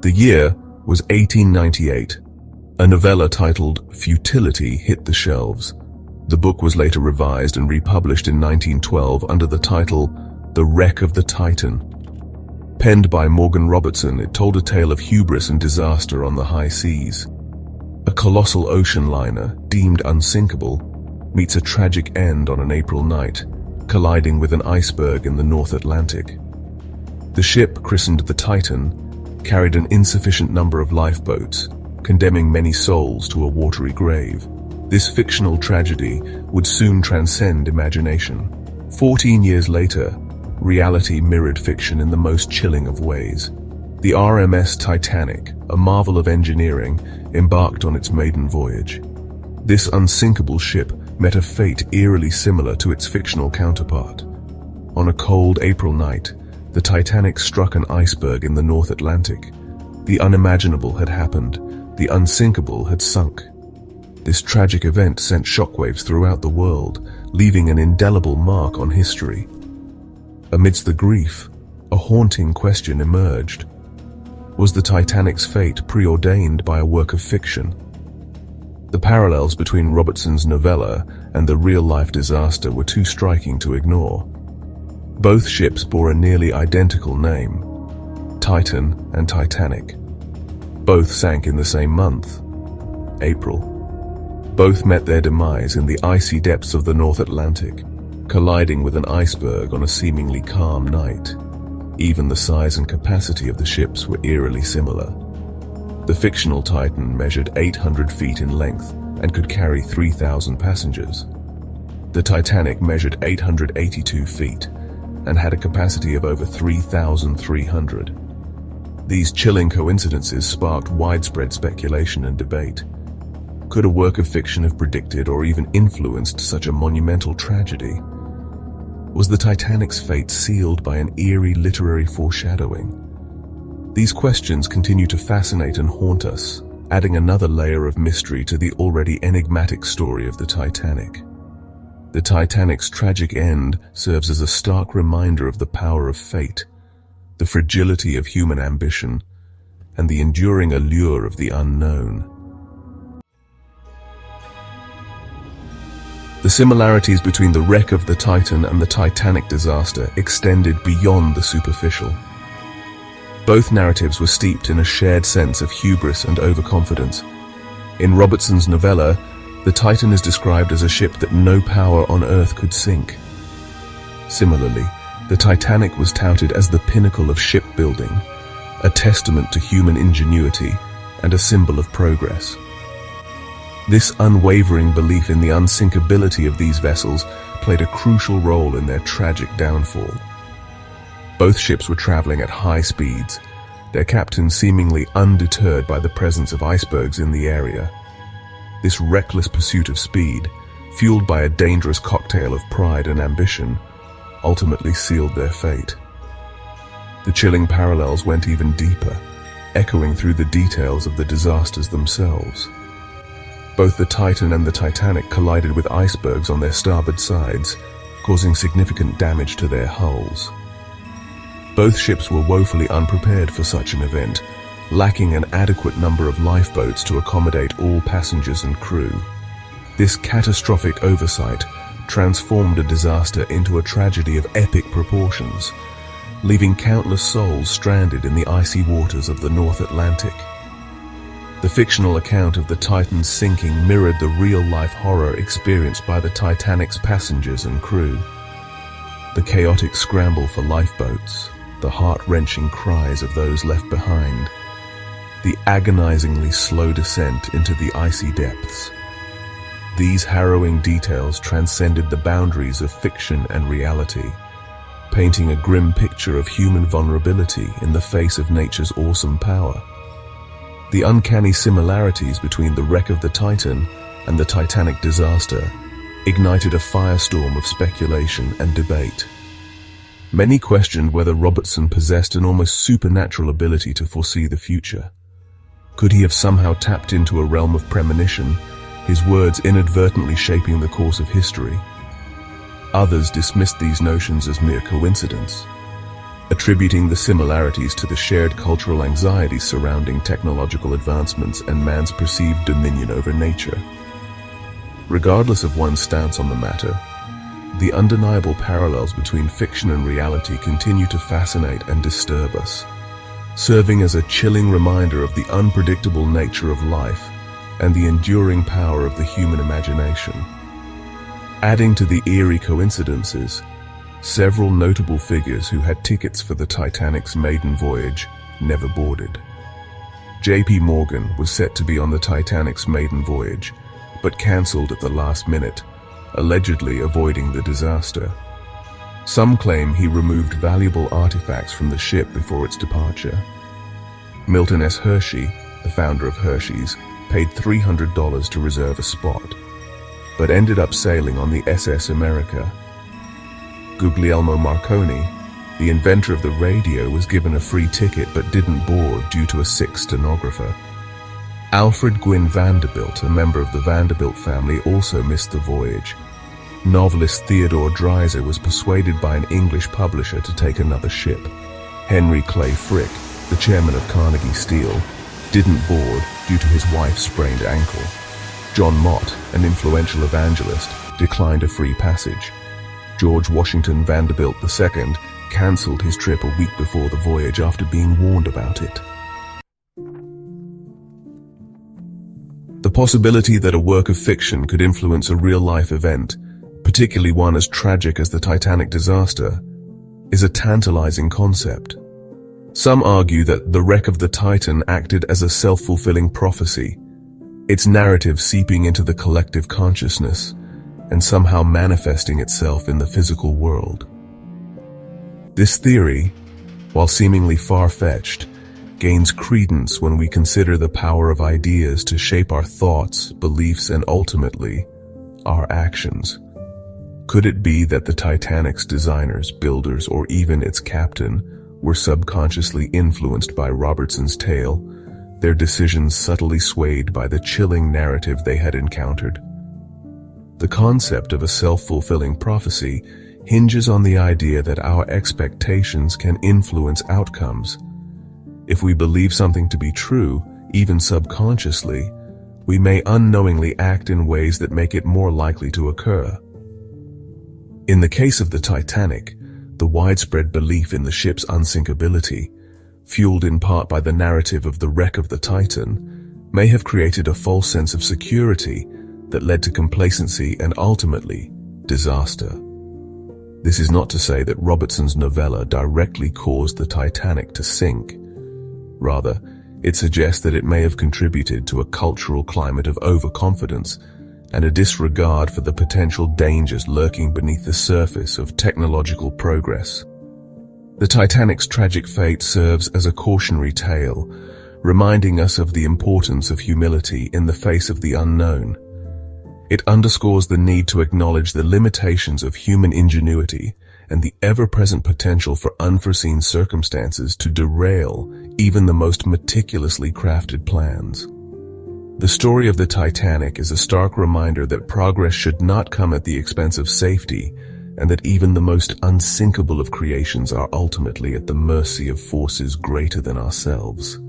The year was 1898. A novella titled Futility hit the shelves. The book was later revised and republished in 1912 under the title The Wreck of the Titan. Penned by Morgan Robertson, it told a tale of hubris and disaster on the high seas. A colossal ocean liner, deemed unsinkable, meets a tragic end on an April night, colliding with an iceberg in the North Atlantic. The ship, christened the Titan, carried an insufficient number of lifeboats, condemning many souls to a watery grave. This fictional tragedy would soon transcend imagination. 14 years later, reality mirrored fiction in the most chilling of ways. The RMS Titanic, a marvel of engineering, embarked on its maiden voyage. This unsinkable ship met a fate eerily similar to its fictional counterpart. On a cold April night, the Titanic struck an iceberg in the North Atlantic. The unimaginable had happened. The unsinkable had sunk. This tragic event sent shockwaves throughout the world, leaving an indelible mark on history. Amidst the grief, a haunting question emerged. Was the Titanic's fate preordained by a work of fiction? The parallels between Robertson's novella and the real-life disaster were too striking to ignore. Both ships bore a nearly identical name, Titan and Titanic. Both sank in the same month, April. Both met their demise in the icy depths of the North Atlantic, colliding with an iceberg on a seemingly calm night. Even the size and capacity of the ships were eerily similar. The fictional Titan measured 800 feet in length and could carry 3,000 passengers. The Titanic measured 882 feet and had a capacity of over 3,300. These chilling coincidences sparked widespread speculation and debate. Could a work of fiction have predicted or even influenced such a monumental tragedy? Was the Titanic's fate sealed by an eerie literary foreshadowing? These questions continue to fascinate and haunt us, adding another layer of mystery to the already enigmatic story of the Titanic. The Titanic's tragic end serves as a stark reminder of the power of fate, the fragility of human ambition, and the enduring allure of the unknown. The similarities between the wreck of the Titan and the Titanic disaster extended beyond the superficial. Both narratives were steeped in a shared sense of hubris and overconfidence. In Robertson's novella, the Titan is described as a ship that no power on Earth could sink. Similarly, the Titanic was touted as the pinnacle of shipbuilding, a testament to human ingenuity and a symbol of progress. This unwavering belief in the unsinkability of these vessels played a crucial role in their tragic downfall. Both ships were traveling at high speeds, their captains seemingly undeterred by the presence of icebergs in the area. This reckless pursuit of speed, fueled by a dangerous cocktail of pride and ambition, ultimately sealed their fate. The chilling parallels went even deeper, echoing through the details of the disasters themselves. Both the Titan and the Titanic collided with icebergs on their starboard sides, causing significant damage to their hulls. Both ships were woefully unprepared for such an event, lacking an adequate number of lifeboats to accommodate all passengers and crew. This catastrophic oversight transformed a disaster into a tragedy of epic proportions, leaving countless souls stranded in the icy waters of the North Atlantic. The fictional account of the Titan's sinking mirrored the real-life horror experienced by the Titanic's passengers and crew. The chaotic scramble for lifeboats, the heart-wrenching cries of those left behind, the agonizingly slow descent into the icy depths. These harrowing details transcended the boundaries of fiction and reality, painting a grim picture of human vulnerability in the face of nature's awesome power. The uncanny similarities between the wreck of the Titan and the Titanic disaster ignited a firestorm of speculation and debate. Many questioned whether Robertson possessed an almost supernatural ability to foresee the future. Could he have somehow tapped into a realm of premonition, his words inadvertently shaping the course of history? Others dismissed these notions as mere coincidence. attributing the similarities to the shared cultural anxieties surrounding technological advancements and man's perceived dominion over nature. Regardless of one's stance on the matter, the undeniable parallels between fiction and reality continue to fascinate and disturb us, serving as a chilling reminder of the unpredictable nature of life and the enduring power of the human imagination. Adding to the eerie coincidences, several notable figures who had tickets for the Titanic's maiden voyage never boarded. J.P. Morgan was set to be on the Titanic's maiden voyage, but cancelled at the last minute, allegedly avoiding the disaster. Some claim he removed valuable artifacts from the ship before its departure. Milton S. Hershey, the founder of Hershey's, paid $300 to reserve a spot, but ended up sailing on the SS America. Guglielmo Marconi, the inventor of the radio, was given a free ticket but didn't board due to a sick stenographer. Alfred Gwynne Vanderbilt, a member of the Vanderbilt family, also missed the voyage. Novelist Theodore Dreiser was persuaded by an English publisher to take another ship. Henry Clay Frick, the chairman of Carnegie Steel, didn't board due to his wife's sprained ankle. John Mott, an influential evangelist, declined a free passage. George Washington Vanderbilt II cancelled his trip a week before the voyage after being warned about it. The possibility that a work of fiction could influence a real-life event, particularly one as tragic as the Titanic disaster, is a tantalizing concept. Some argue that the wreck of the Titan acted as a self-fulfilling prophecy, its narrative seeping into the collective consciousness and somehow manifesting itself in the physical world. This theory, while seemingly far-fetched, gains credence when we consider the power of ideas to shape our thoughts, beliefs, and ultimately, our actions. Could it be that the Titanic's designers, builders, or even its captain were subconsciously influenced by Robertson's tale, their decisions subtly swayed by the chilling narrative they had encountered? The concept of a self-fulfilling prophecy hinges on the idea that our expectations can influence outcomes. If we believe something to be true, even subconsciously, we may unknowingly act in ways that make it more likely to occur. In the case of the Titanic, the widespread belief in the ship's unsinkability, fueled in part by the narrative of the wreck of the Titan, may have created a false sense of security that led to complacency and ultimately, disaster. This is not to say that Robertson's novella directly caused the Titanic to sink. Rather, it suggests that it may have contributed to a cultural climate of overconfidence and a disregard for the potential dangers lurking beneath the surface of technological progress. The Titanic's tragic fate serves as a cautionary tale, reminding us of the importance of humility in the face of the unknown. It underscores the need to acknowledge the limitations of human ingenuity and the ever-present potential for unforeseen circumstances to derail even the most meticulously crafted plans. The story of the Titanic is a stark reminder that progress should not come at the expense of safety, and that even the most unsinkable of creations are ultimately at the mercy of forces greater than ourselves.